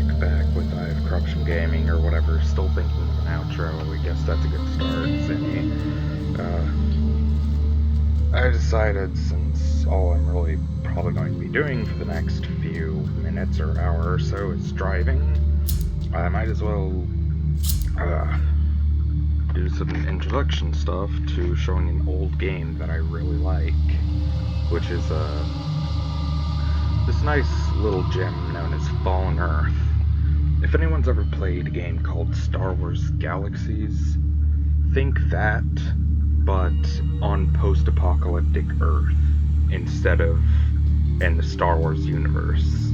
back with I Have Corruption Gaming or whatever, still thinking of an outro. I guess that's a good start, Zinny. I decided, since all I'm really probably going to be doing for the next few minutes or hour or so is driving, I might as well do some introduction stuff to showing an old game that I really like, which is this nice little gem known as Fallen Earth. If anyone's ever played a game called Star Wars Galaxies, think that, but on post-apocalyptic Earth, instead of in the Star Wars universe.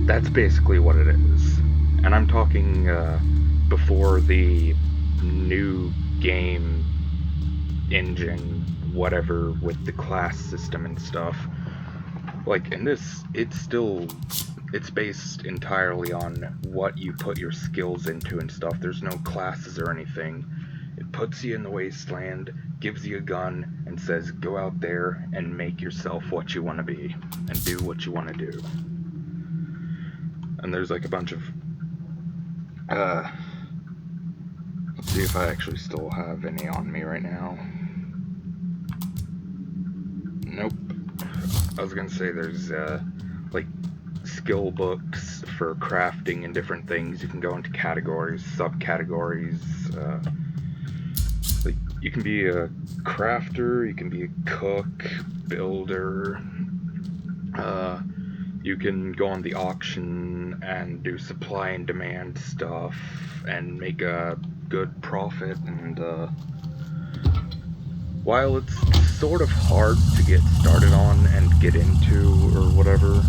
That's basically what it is. And I'm talking before the new game engine, whatever, with the class system and stuff. Like, in this, it's based entirely on what you put your skills into and stuff. There's no classes or anything. It puts you in the wasteland, gives you a gun, and says, go out there and make yourself what you want to be, and do what you want to do. And there's like a bunch of, let's see if I actually still have any on me right now. Nope. I was gonna say there's, like, skill books for crafting and different things. You can go into categories, subcategories. Like, you can be a crafter, you can be a cook, builder. You can go on the auction and do supply and demand stuff and make a good profit. And while it's sort of hard to get started on and get into or whatever,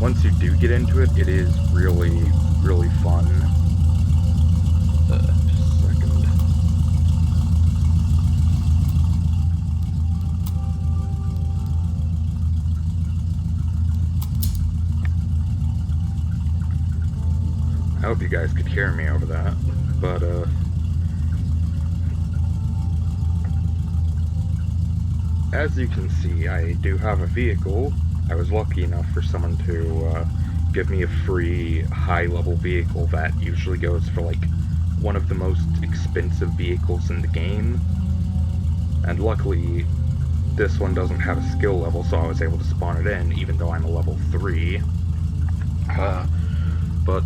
once you do get into it, it is really, really fun. Just a second. I hope you guys could hear me over that, but as you can see, I do have a vehicle. I was lucky enough for someone to give me a free high-level vehicle that usually goes for like one of the most expensive vehicles in the game. And luckily, this one doesn't have a skill level, so I was able to spawn it in, even though I'm a level 3. But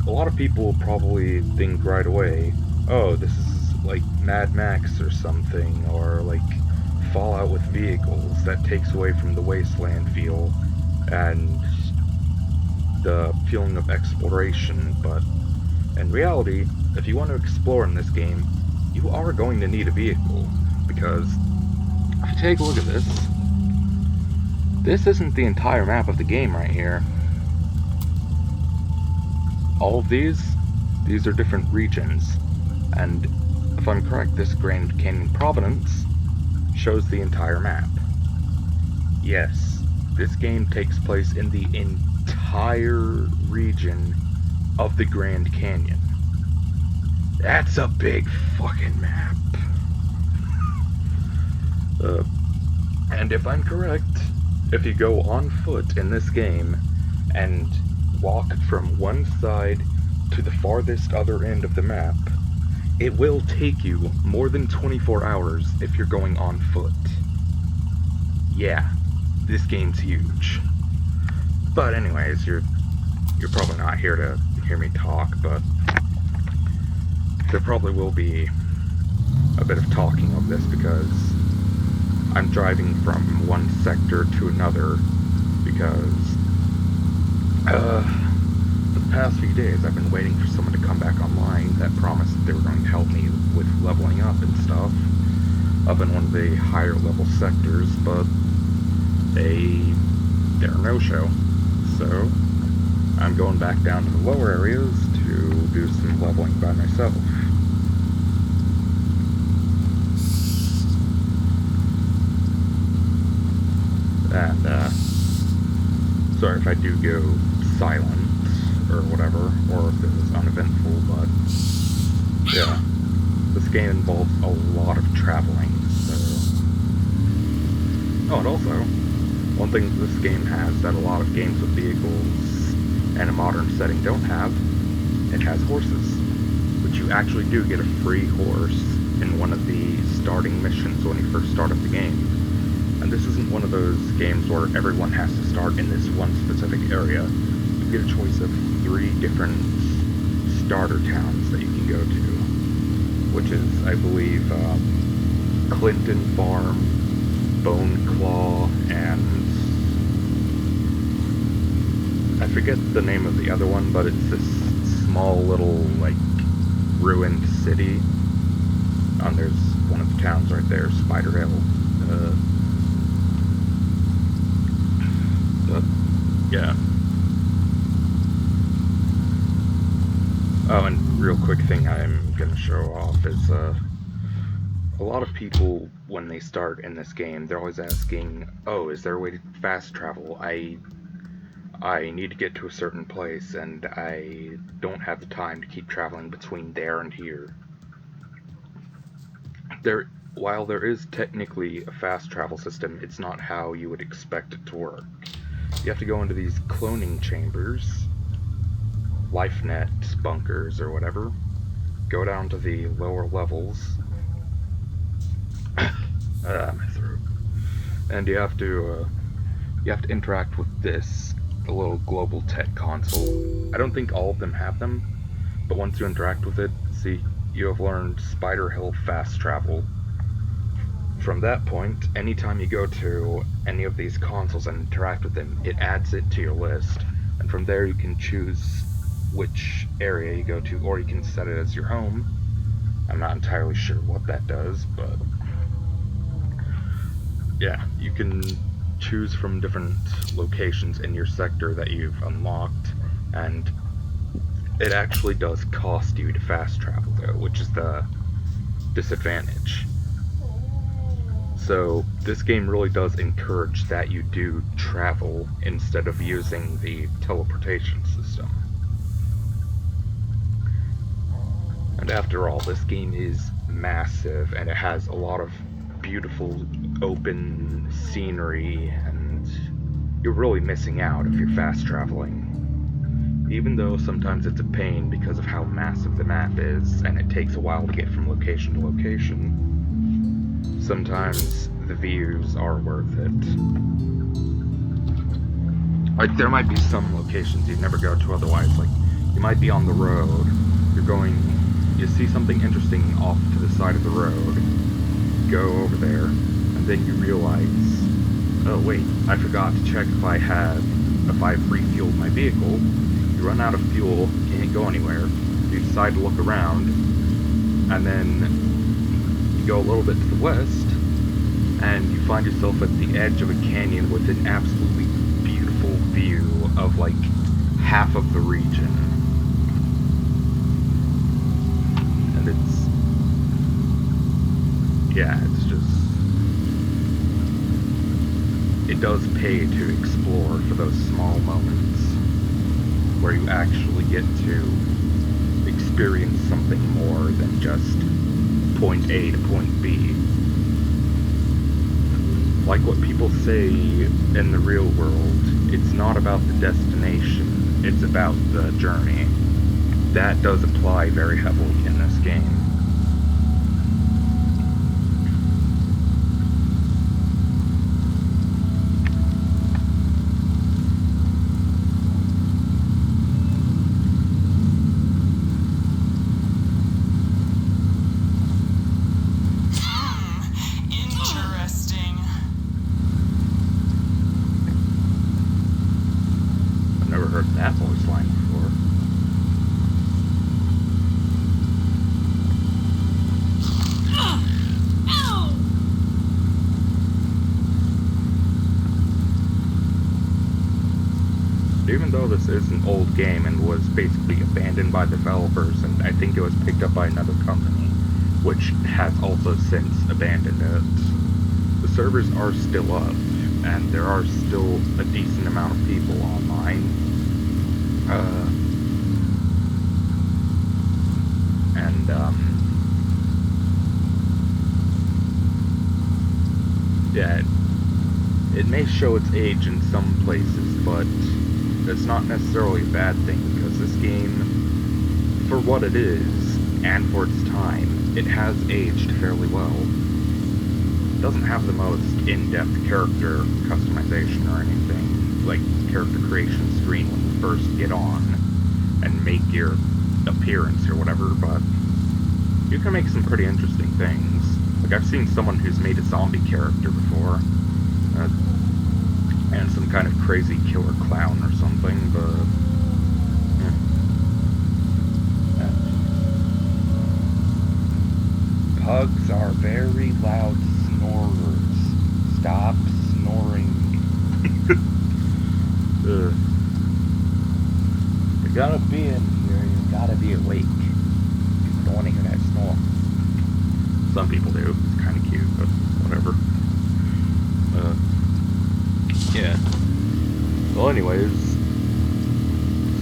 a lot of people will probably think right away, oh, this is like Mad Max or something, or like Fallout with vehicles. That takes away from the wasteland feel and the feeling of exploration. But in reality, if you want to explore in this game, you are going to need a vehicle, because if you take a look at this isn't the entire map of the game right here. All of these are different regions, and if I'm correct, this Grand Canyon Providence shows the entire map. Yes, this game takes place in the entire region of the Grand Canyon. That's a big fucking map. And if I'm correct, if you go on foot in this game and walk from one side to the farthest other end of the map, it will take you more than 24 hours if you're going on foot. Yeah, this game's huge. But anyways, you're probably not here to hear me talk, but there probably will be a bit of talking of this because I'm driving from one sector to another because for the past few days I've been waiting for someone to come back online that promised that they were going to help me with leveling up and stuff up in one of the higher level sectors, but they're a no-show. So I'm going back down to the lower areas to do some leveling by myself. And sorry if I do go silent or whatever, or if it was uneventful, but yeah, this game involves a lot of traveling, so... Oh, and also, One thing this game has that a lot of games with vehicles and a modern setting don't have, it has horses, which you actually do get a free horse in one of the starting missions when you first start up the game. And this isn't one of those games where everyone has to start in this one specific area. You get a choice of 3 different starter towns that you can go to, which is, I believe, Clinton Farm, Bone Claw, and I forget the name of the other one, but it's this small little, like, ruined city. There's one of the towns right there, Spider Hill. Yeah. Oh, and real quick thing I'm gonna show off is, a lot of people, when they start in this game, they're always asking, oh, is there a way to fast travel? I need to get to a certain place, and I don't have the time to keep traveling between there and here. While there is technically a fast travel system, it's not how you would expect it to work. You have to go into these cloning chambers, LifeNet bunkers or whatever, go down to the lower levels, my throat, and you have to interact with this, the little global tech console. I don't think all of them have them, but once you interact with it, see, you have learned Spider Hill fast travel. From that point, anytime you go to any of these consoles and interact with them, it adds it to your list, and from there you can choose which area you go to, or you can set it as your home. I'm not entirely sure what that does, but yeah, you can choose from different locations in your sector that you've unlocked, and it actually does cost you to fast travel though, which is the disadvantage. So this game really does encourage that you do travel instead of using the teleportation system. And after all, this game is massive, and it has a lot of beautiful open scenery, and you're really missing out if you're fast traveling. Even though sometimes it's a pain because of how massive the map is, and it takes a while to get from location to location, sometimes the views are worth it. Like, there might be some locations you'd never go to otherwise, like, you might be on the road, you see something interesting off to the side of the road, go over there, and then you realize, oh wait, I forgot to check if I've refueled my vehicle. You run out of fuel, can't go anywhere, you decide to look around, and then you go a little bit to the west, and you find yourself at the edge of a canyon with an absolutely beautiful view of, like, half of the region. And it does pay to explore for those small moments where you actually get to experience something more than just point A to point B. Like what people say in the real world, it's not about the destination, it's about the journey. That does apply very heavily in this game. That voice line before. Even though this is an old game and was basically abandoned by developers, and I think it was picked up by another company, which has also since abandoned it, the servers are still up, and there are still a decent amount of people online. it may show its age in some places, but it's not necessarily a bad thing, because this game, for what it is, and for its time, it has aged fairly well. It doesn't have the most in-depth character customization or anything, like character creation screen when you first get on and make your appearance or whatever, but you can make some pretty interesting things. Like, I've seen someone who's made a zombie character before, and some kind of crazy killer clown or something, but pugs are very loud snorers. Stop snoring. You gotta be in here, you gotta be awake. You don't want to hear that snore. Some people do. It's kind of cute, but whatever. Yeah. Well, anyways,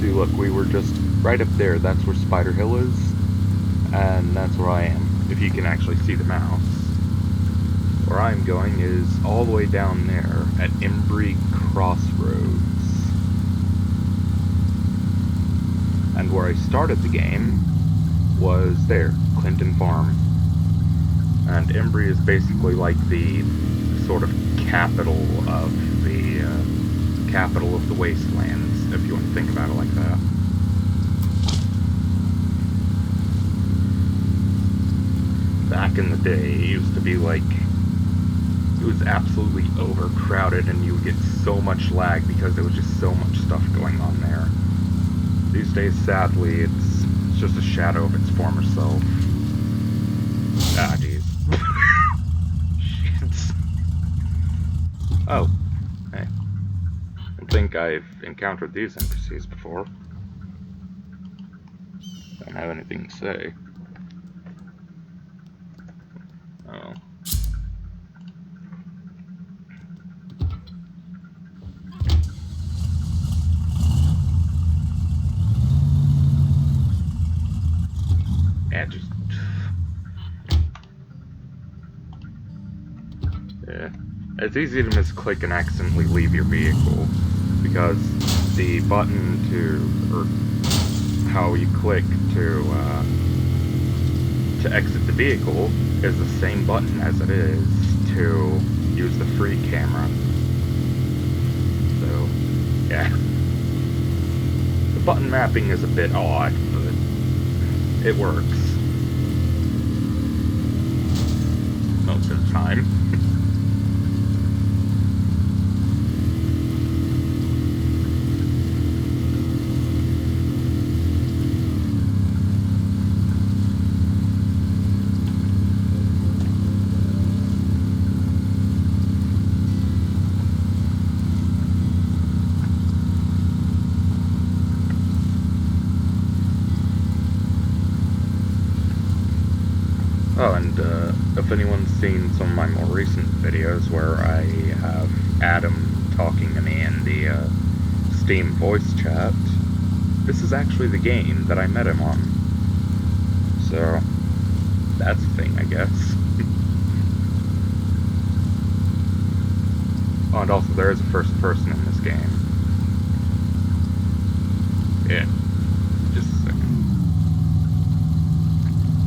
see, look, we were just right up there. That's where Spider Hill is, and that's where I am, if you can actually see the mouse. Where I'm going is all the way down there at Embry Crossroads. And where I started the game was there, Clinton Farm. And Embry is basically like the sort of capital of the wastelands, if you want to think about it like that. Back in the day, it used to be like, it was absolutely overcrowded and you would get so much lag because there was just so much stuff going on there. These days, sadly, it's just a shadow of its former self. Ah, jeez. Shit. Oh, hey. I don't think I've encountered these NPCs before. I don't have anything to say. Oh. Yeah, just... Yeah. It's easy to misclick and accidentally leave your vehicle, because the button to... or how you click to exit the vehicle is the same button as it is to use the free camera. So, yeah. The button mapping is a bit odd, but it works. Most of the time. Oh, and if anyone's seen some of my more recent videos where I have Adam talking to me in the Steam voice chat, this is actually the game that I met him on. So, that's a thing, I guess. Oh, and also there is a first person in this game. Yeah. Just a second.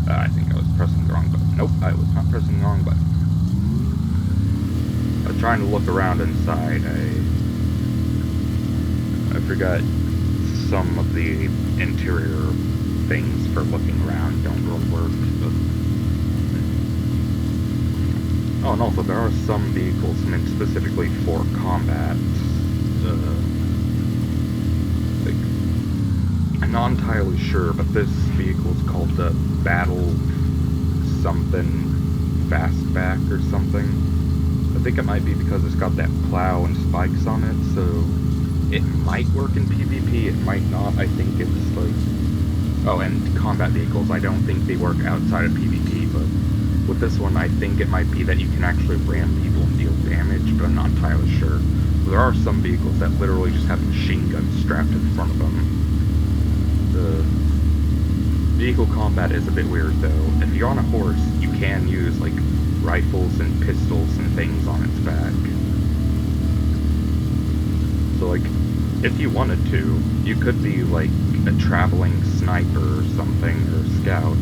I think I was pressing the wrong button. Nope, I was not pressing the wrong button. I was trying to look around inside. I forgot some of the interior things for looking around don't really work. But... Oh, and also there are some vehicles meant specifically for combat. I'm not entirely sure, but this vehicle is called the Battle something Fastback or something. I think it might be because it's got that plow and spikes on it, so it might work in PvP, it might not. I think it's like... Oh, and combat vehicles, I don't think they work outside of PvP, but with this one, I think it might be that you can actually ram people and deal damage, but I'm not entirely sure. There are some vehicles that literally just have machine guns strapped to the front of them. The vehicle combat is a bit weird, though. If you're on a horse, you can use, like, rifles and pistols and things on its back. So, like, if you wanted to, you could be, like, a traveling sniper or something, or scout,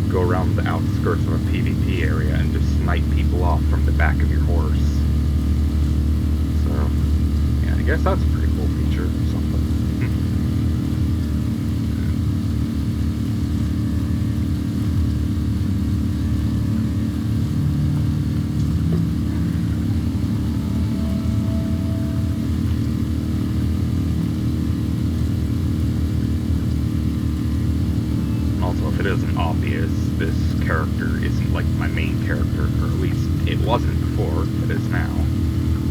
go around the outskirts of a PvP area and just snipe people off from the back of your horse. So, yeah, I guess that's a pretty cool feature or something. Also, if it isn't obvious, this character isn't like my main character, or at least it wasn't before, it is now.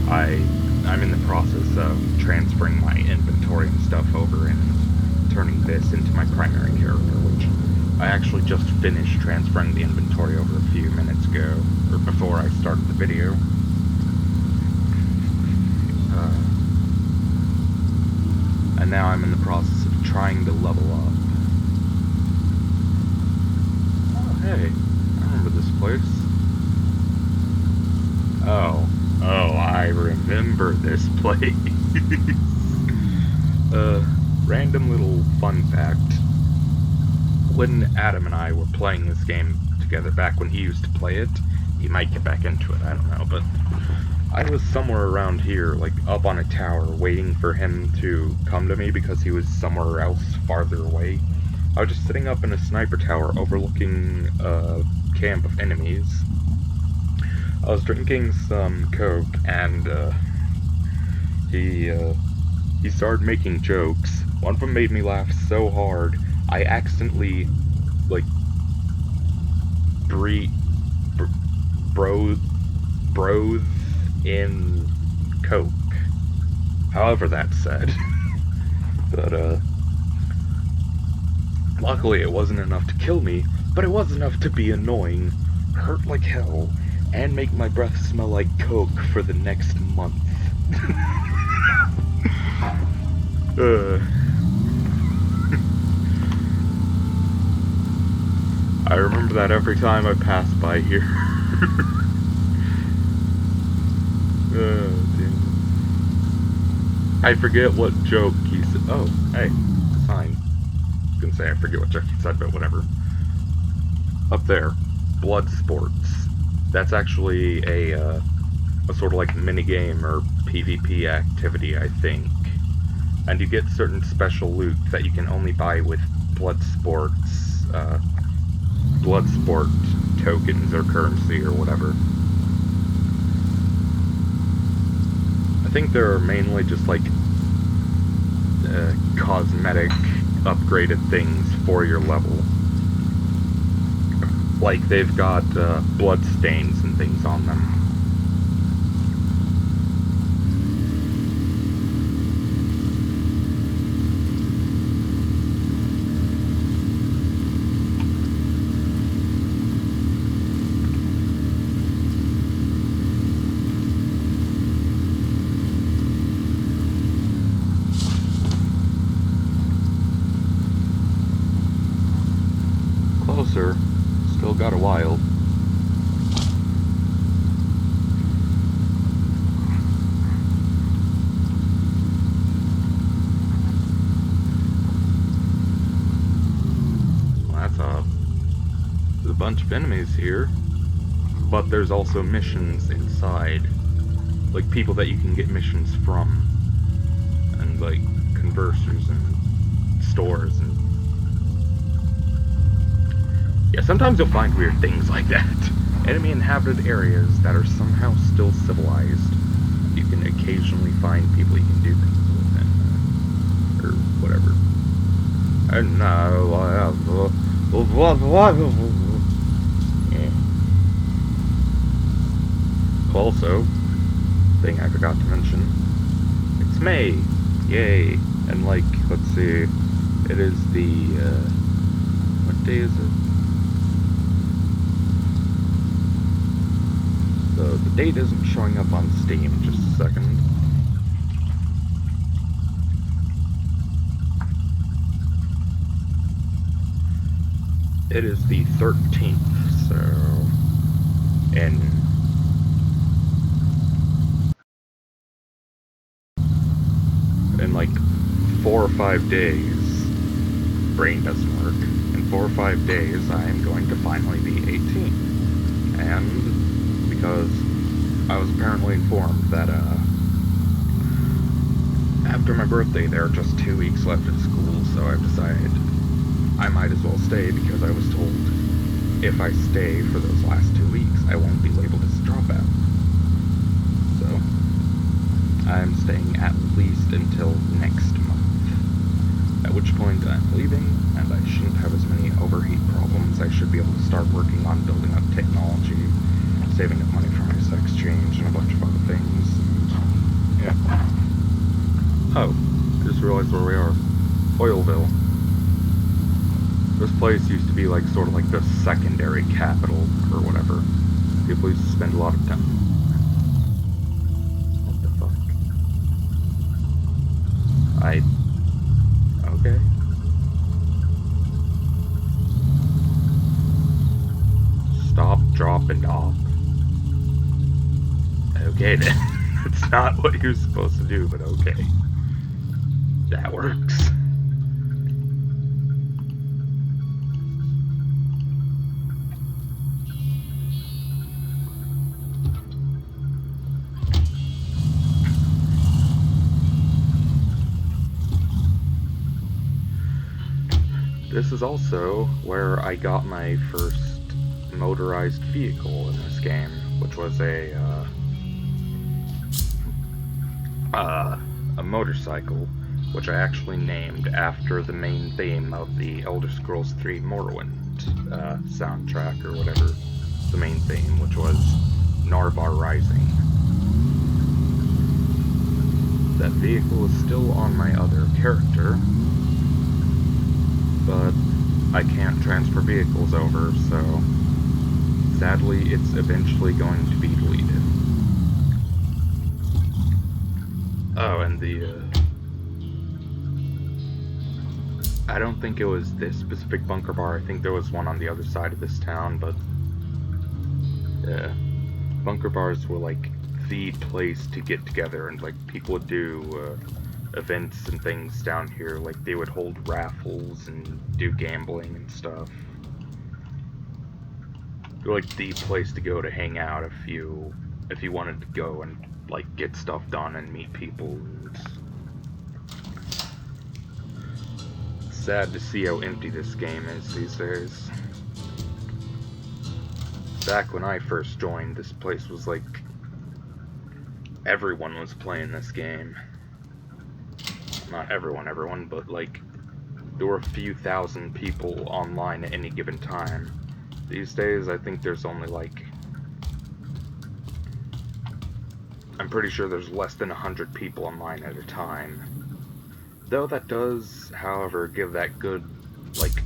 I'm in the process of transferring my inventory and stuff over and turning this into my primary character, which I actually just finished transferring the inventory over a few minutes ago, or before I started the video. And now I'm in the process of trying to level up. Hey, I remember this place. Oh, I remember this place. Random little fun fact. When Adam and I were playing this game together, back when he used to play it, he might get back into it, I don't know, but I was somewhere around here, like up on a tower, waiting for him to come to me because he was somewhere else farther away. I was just sitting up in a sniper tower overlooking a camp of enemies. I was drinking some Coke, and he started making jokes. One of them made me laugh so hard, I accidentally, like, broth in Coke. However that's said. But, luckily it wasn't enough to kill me, but it was enough to be annoying, hurt like hell, and make my breath smell like Coke for the next month. I remember that every time I pass by here. Damn. I forget what joke he said. Oh, hey, sign. I was gonna say I forget what joke he said, but whatever. Up there, blood sports. That's actually a sort of like minigame or PvP activity, I think. And you get certain special loot that you can only buy with Bloodsport tokens or currency or whatever. I think they're mainly just like cosmetic upgraded things for your level. Like they've got blood stains and things on them. Closer. Still got a while. Well, there's a bunch of enemies here, but there's also missions inside, like people that you can get missions from, and like conversers and stores and yeah, sometimes you'll find weird things like that. Enemy inhabited areas that are somehow still civilized. You can occasionally find people you can do things with, and, or whatever. And now I have yeah. Also, thing I forgot to mention, it's May, yay! And like, let's see, it is the what day is it? The date isn't showing up on Steam, just a second. It is the 13th, so... And... 5 days, brain doesn't work. In 4 or 5 days, I am going to finally be 18. And because I was apparently informed that, after my birthday, there are just 2 weeks left at school, so I've decided I might as well stay because I was told if I stay for those last 2 weeks, I won't be labeled as a dropout. So, I'm staying at least until next month, at which point I'm leaving, and I shouldn't have as many overheat problems. I should be able to start working on building up technology, saving up money for my sex change, and a bunch of other things. And, yeah. Oh, I just realized where we are. Oilville. This place used to be like sort of like the secondary capital or whatever. People used to spend a lot of time. What the fuck? Okay. Stop, drop, and off. Okay then. That's not what you're supposed to do, but okay. That works. This is also where I got my first motorized vehicle in this game, which was a motorcycle, which I actually named after the main theme of the Elder Scrolls 3 Morrowind soundtrack, or whatever, the main theme, which was Narvar Rising. That vehicle is still on my other character, but I can't transfer vehicles over, so sadly it's eventually going to be deleted. Oh, and I don't think it was this specific bunker bar. I think there was one on the other side of this town, but bunker bars were like the place to get together, and like people would do events and things down here. Like they would hold raffles and do gambling and stuff. They're like the place to go to hang out if you wanted to go and like get stuff done and meet people. It's sad to see how empty this game is these days. Back when I first joined, this place was like everyone was playing this game. Not everyone, but like there were a few thousand people online at any given time. These days, I think there's only like, I'm pretty sure there's less than 100 people online at a time. Though that does, however, give that good, like,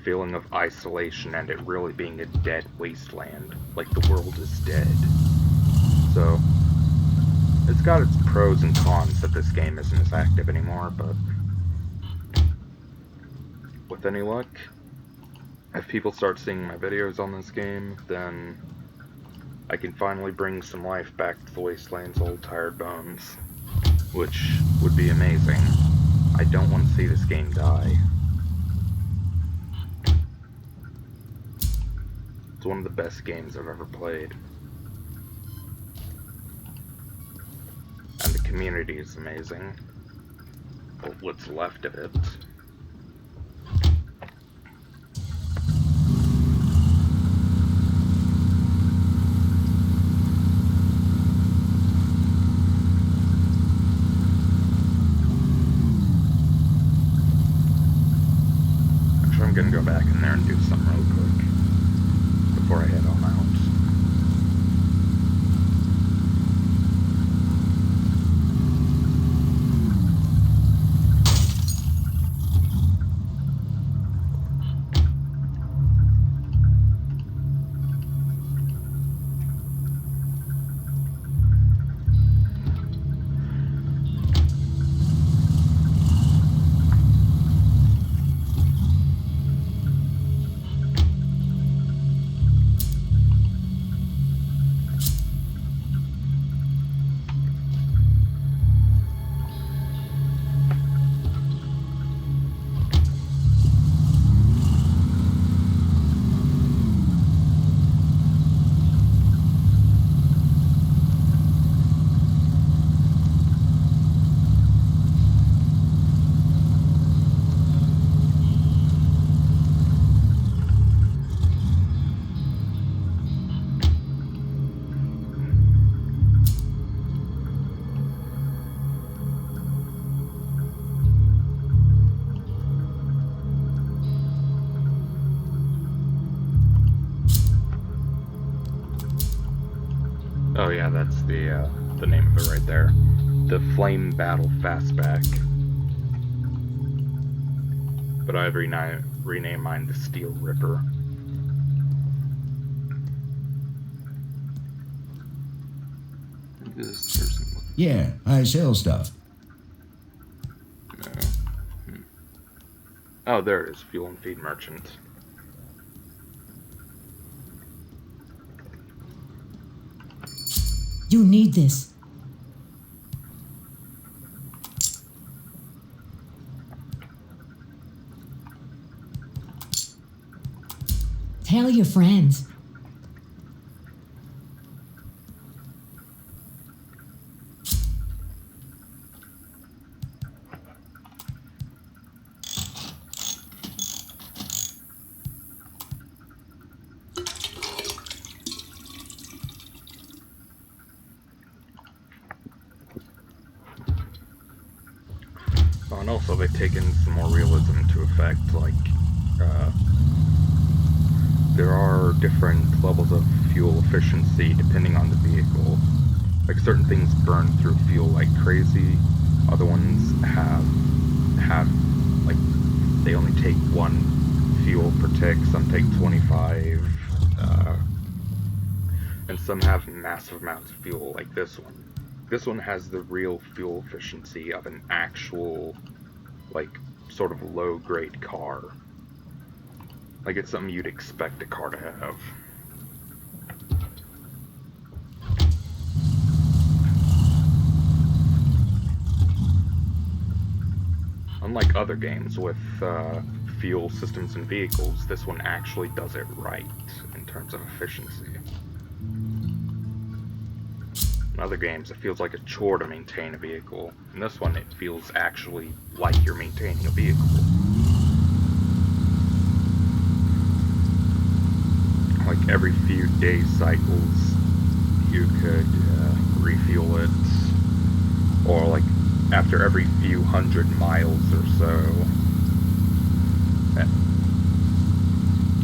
feeling of isolation and it really being a dead wasteland. Like the world is dead. So, it's got its pros and cons that this game isn't as active anymore, but with any luck, if people start seeing my videos on this game, then I can finally bring some life back to the Wasteland's old tired bones, which would be amazing. I don't want to see this game die. It's one of the best games I've ever played. And the community is amazing. But what's left of it. I'm gonna go back in there and do something real quick before I head on out. the name of it right there. The Flame Battle Fastback. But I've renamed mine the Steel Ripper. Yeah, I sell stuff. No. Oh, there it is. Fuel and Feed Merchant. You need this. Tell your friends. Oh, and also they've taken some more realism into effect, like, there are different levels of fuel efficiency depending on the vehicle. Like, certain things burn through fuel like crazy, other ones have like, they only take 1 fuel per tick, some take 25, and some have massive amounts of fuel, like this one. This one has the real fuel efficiency of an actual, like, sort of low-grade car. Like, it's something you'd expect a car to have. Unlike other games with fuel systems and vehicles, this one actually does it right in terms of efficiency. In other games, it feels like a chore to maintain a vehicle. In this one, it feels actually like you're maintaining a vehicle. Like, every few day cycles, you could refuel it, or like after every few 100 miles or so.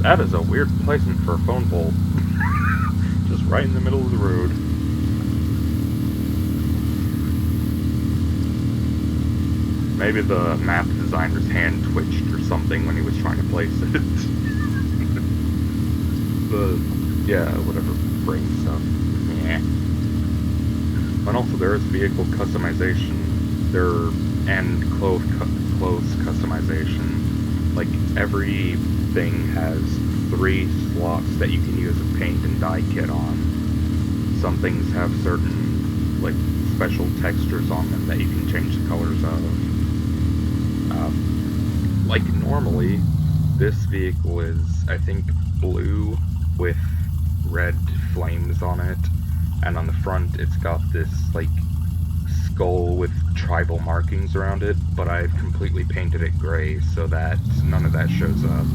That is a weird placement for a phone pole. Just right in the middle of the road. Maybe the map designer's hand twitched or something when he was trying to place it. Yeah, whatever brain stuff. Yeah. And also there is vehicle customization. And clothes customization. Like, everything has 3 slots that you can use a paint and dye kit on. Some things have certain, like, special textures on them that you can change the colors of. Like, normally, this vehicle is, I think, blue with red flames on it, and on the front it's got this, like, skull with tribal markings around it, but I've completely painted it gray so that none of that shows up.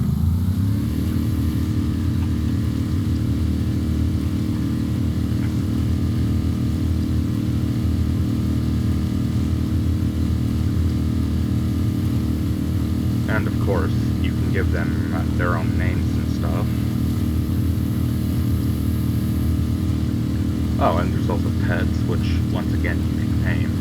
And of course, you can give them their own names and stuff. Oh, and there's also pets, which, once again, you can name.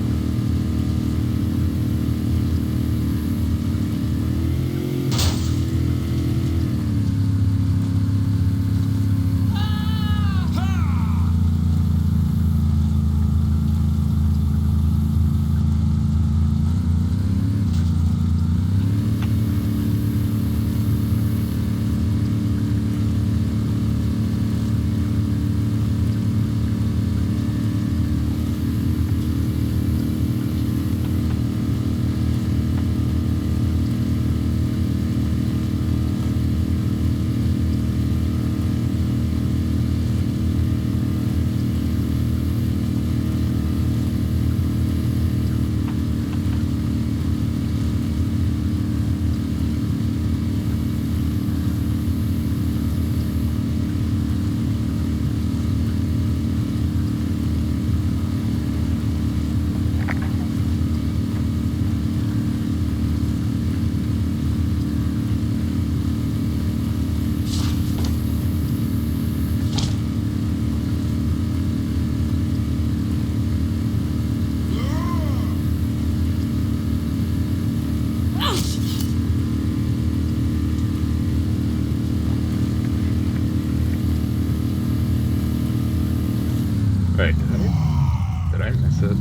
I miss it?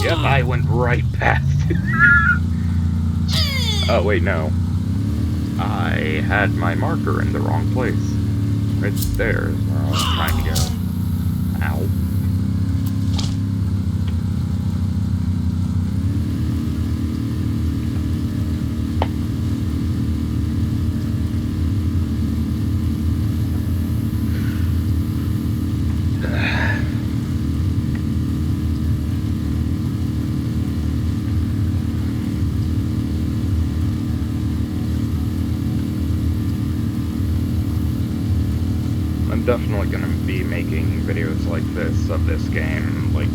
Yep, I went right past it. Oh, wait, no. I had my marker in the wrong place. Right there is where I was trying to go. Ow. I'm definitely gonna be making videos like this of this game, like,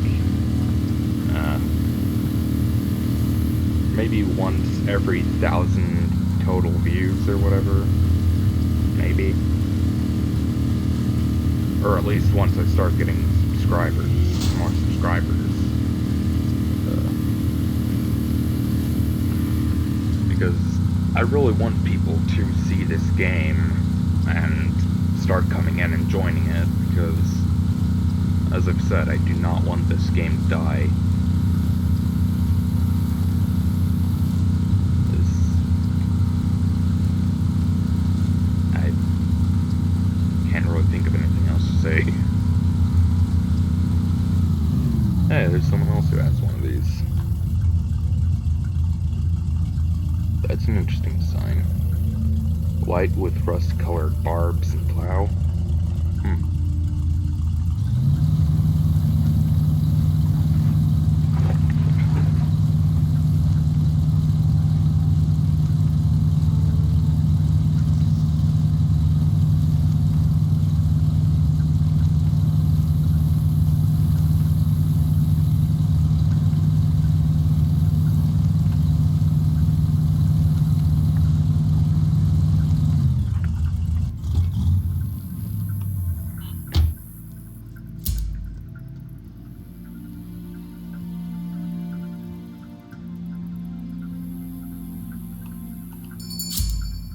maybe once every 1,000 total views or whatever. Maybe. Or at least once I start getting more subscribers. Because I really want people to see this game and start coming in and joining it, because, as I've said, I do not want this game to die. I can't really think of anything else to say. Hey, there's someone else who has one of these. That's an interesting design. White with rust-colored barbs and plow.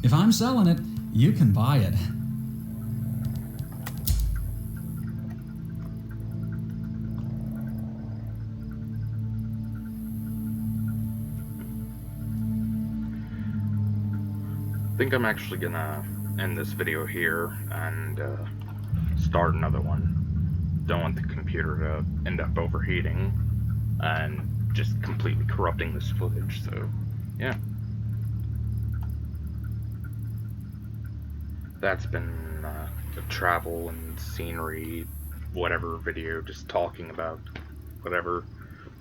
If I'm selling it, you can buy it. I think I'm actually gonna end this video here and start another one. Don't want the computer to end up overheating and just completely corrupting this footage, so yeah. That's been a travel and scenery, whatever video, just talking about whatever.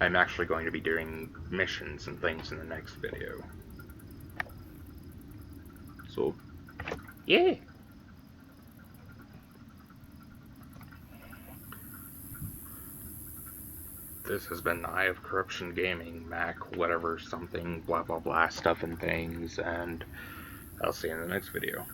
I'm actually going to be doing missions and things in the next video. So, yeah. This has been Eye of Corruption Gaming, Mac, whatever, something, blah blah blah, stuff and things, and I'll see you in the next video.